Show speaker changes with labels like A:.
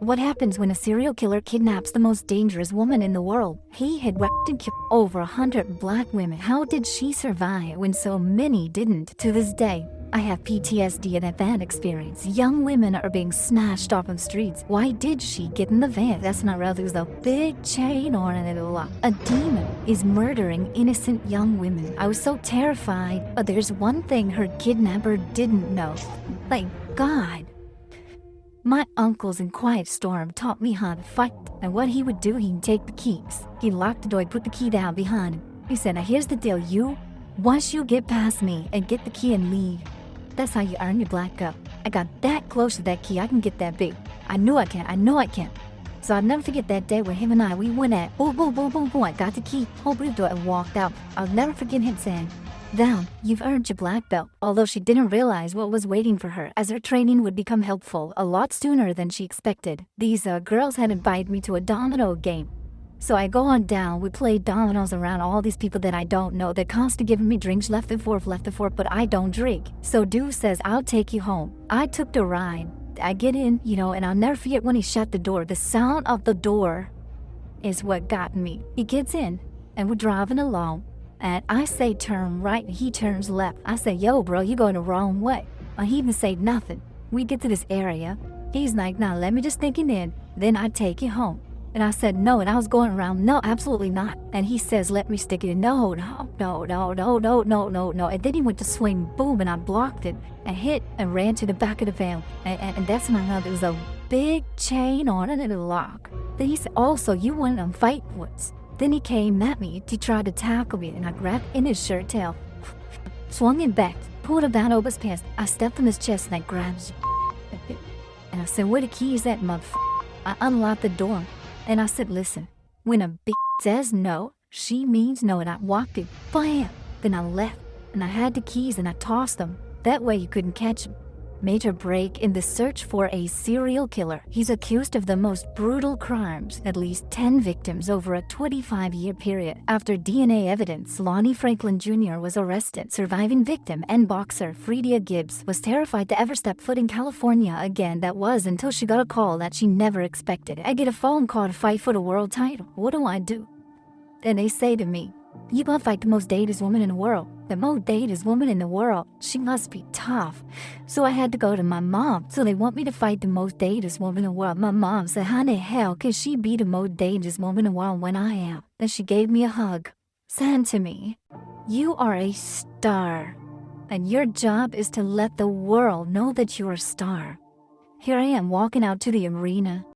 A: What happens when a serial killer kidnaps the most dangerous woman in the world? He had raped and killed over 100 black women. How did she survive when so many didn't? To this day, I have PTSD and that experience. Young women are being snatched off of streets. Why did she get in the van? That's not real. There's a big chain on it. A demon is murdering innocent young women. I was so terrified, but there's one thing her kidnapper didn't know. Thank God. My uncles in Quiet Storm taught me how to fight, and what he would do, he'd take the keys. He'd lock the door, he'd put the key down behind him. He said, now here's the deal, once you get past me and get the key and leave, that's how you earn your black belt. I got that close to that key, I can get that big. I know I can. So I'll never forget that day where him and I, we went at boom, boom, boom, boom, boom. I got the key, opened the door and walked out. I'll never forget him saying, "Down, you've earned your black belt." Although she didn't realize what was waiting for her, as her training would become helpful a lot sooner than she expected. These girls had invited me to a domino game. So I go on down, we play dominoes around all these people that I don't know. They're constantly giving me drinks left and forth, but I don't drink. So dude says, "I'll take you home." I took the ride. I get in, and I'll never forget when he shut the door. The sound of the door is what got me. He gets in, and we're driving along. And I say turn right, he turns left. I say, "Yo, bro, you going the wrong way." And he even say nothing. We get to this area. He's like, "Now let me just think it in, then I take you home." And I said, "No," and I was going around, "No, absolutely not." And he says, "Let me stick it in." No. And then he went to swing, boom, and I blocked it and hit and ran to the back of the van. And that's when I know there was a big chain on it and a lock. Then he said, "Oh, so you went on fight woods." Then he came at me. He tried to tackle me, and I grabbed in his shirt tail, swung him back, pulled him down over his pants. I stepped on his chest and I grabbed his and I said, "Where the keys at, motherfucker?" I unlocked the door and I said, "Listen, when a bitch says no, she means no." And I walked it, bam. Then I left and I had the keys and I tossed them. That way you couldn't catch him. Major break in the search for a serial killer. He's accused of the most brutal crimes, at least 10 victims over a 25-year period. After DNA evidence, Lonnie Franklin Jr. was arrested. Surviving victim and boxer Fredia Gibbs was terrified to ever step foot in California again. That was until she got a call that she never expected. I get a phone call to fight for the world title. What do I do? Then they say to me, "You gonna fight the most dangerous woman in the world." The most dangerous woman in the world. She must be tough. So I had to go to my mom. So they want me to fight the most dangerous woman in the world. My mom said, "How the hell can she be the most dangerous woman in the world when I am?" Then she gave me a hug, saying to me, "You are a star. And your job is to let the world know that you're a star." Here I am walking out to the arena.